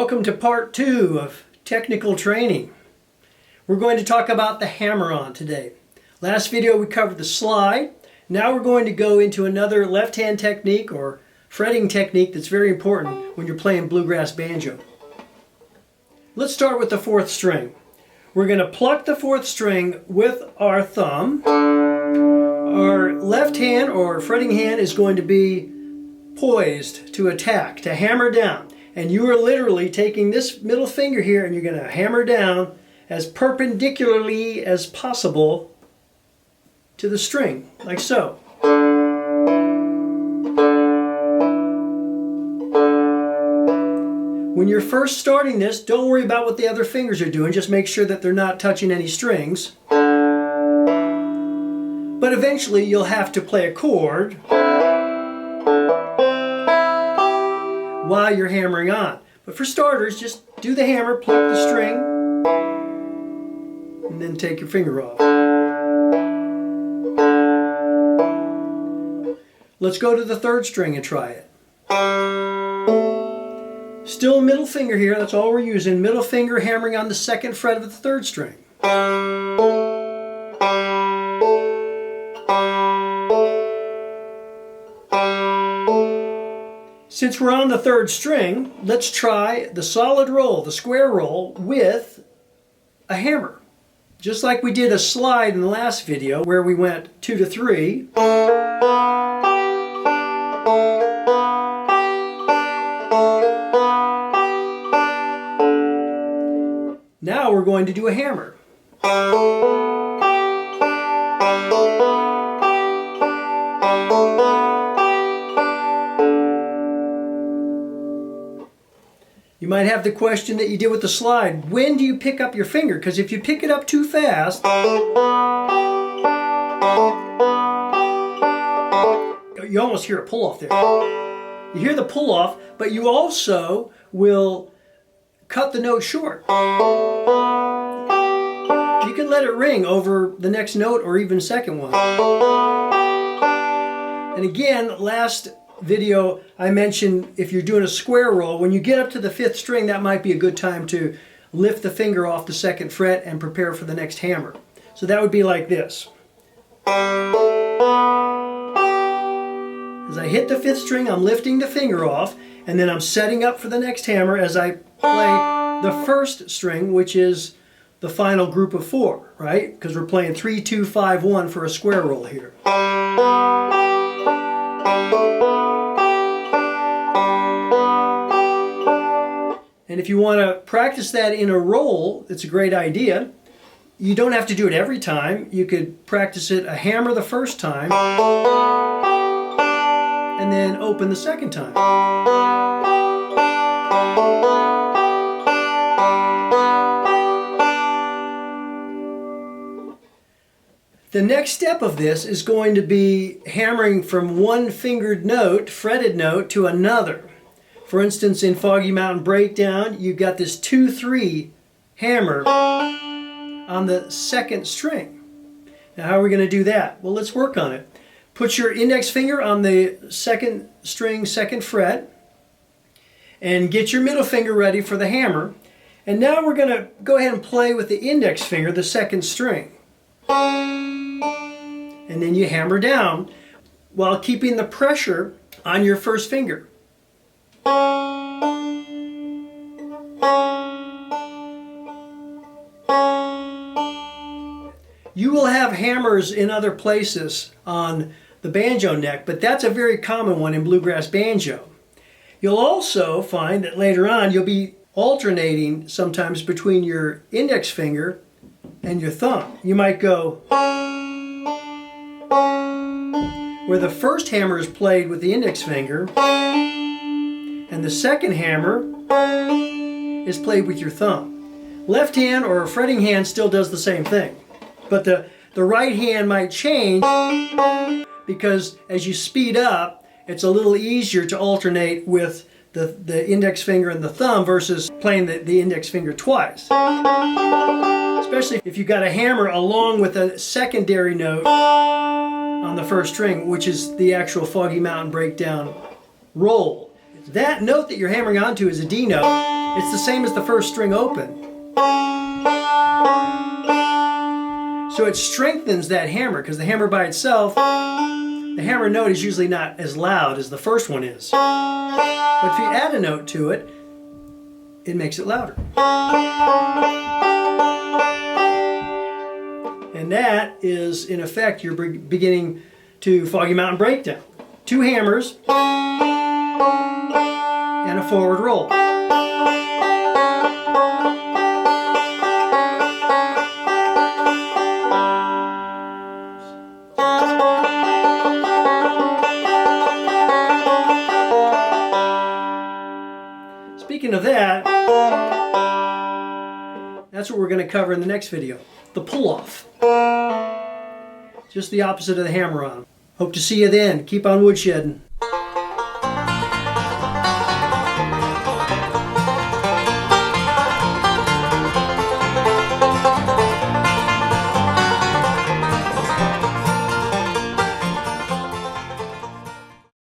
Welcome to part 2 of technical training. We're going to talk about the hammer-on today. Last video we covered the slide. Now we're going to go into another left-hand technique or fretting technique that's very important when you're playing bluegrass banjo. Let's start with the 4th string. We're going to pluck the 4th string with our thumb. Our left hand or fretting hand is going to be poised to attack, to hammer down. And you are literally taking this middle finger here and you're going to hammer down as perpendicularly as possible to the string, like so. When you're first starting this, don't worry about what the other fingers are doing. Just make sure that they're not touching any strings. But eventually you'll have to play a chord while you're hammering on. But for starters, just do the hammer, pluck the string, and then take your finger off. Let's go to the 3rd string and try it. Still middle finger here, that's all we're using. Middle finger hammering on the 2nd fret of the 3rd string. Since we're on the 3rd string, let's try the solid roll, the square roll, with a hammer. Just like we did a slide in the last video where we went 2 to 3. Now we're going to do a hammer. You might have the question that you did with the slide. When do you pick up your finger? Because if you pick it up too fast, you almost hear a pull off there. You hear the pull off, but you also will cut the note short. You can let it ring over the next note or even second one. And again, last video I mentioned if you're doing a square roll, when you get up to the 5th string, that might be a good time to lift the finger off the 2nd fret and prepare for the next hammer. So that would be like this. As I hit the 5th string, I'm lifting the finger off, and then I'm setting up for the next hammer as I play the 1st string, which is the final group of 4, right? Because we're playing 3, 2, 5, 1 for a square roll here. And if you want to practice that in a roll, it's a great idea. You don't have to do it every time. You could practice it a hammer the 1st time and then open the 2nd time. The next step of this is going to be hammering from one fingered note, fretted note, to another. For instance, in Foggy Mountain Breakdown, you've got this 2-3 hammer on the 2nd string. Now how are we going to do that? Well, let's work on it. Put your index finger on the 2nd string, 2nd fret, and get your middle finger ready for the hammer. And now we're going to go ahead and play with the index finger, the 2nd string. And then you hammer down while keeping the pressure on your 1st finger. You will have hammers in other places on the banjo neck, but that's a very common one in bluegrass banjo. You'll also find that later on you'll be alternating sometimes between your index finger and your thumb. You might go where the 1st hammer is played with the index finger and the 2nd hammer is played with your thumb. Left hand or a fretting hand still does the same thing. But the right hand might change because as you speed up, it's a little easier to alternate with the index finger and the thumb versus playing the index finger twice. Especially if you've got a hammer along with a secondary note on the 1st string, which is the actual Foggy Mountain Breakdown roll. That note that you're hammering onto is a D note. It's the same as the first string open. So it strengthens that hammer, because the hammer by itself, the hammer note is usually not as loud as the first one is. But if you add a note to it, it makes it louder. And that is, in effect, you're beginning to Foggy Mountain Breakdown. 2 hammers and a forward roll. Speaking of that, that's what we're going to cover in the next video. The pull-off. Just the opposite of the hammer-on. Hope to see you then. Keep on woodshedding.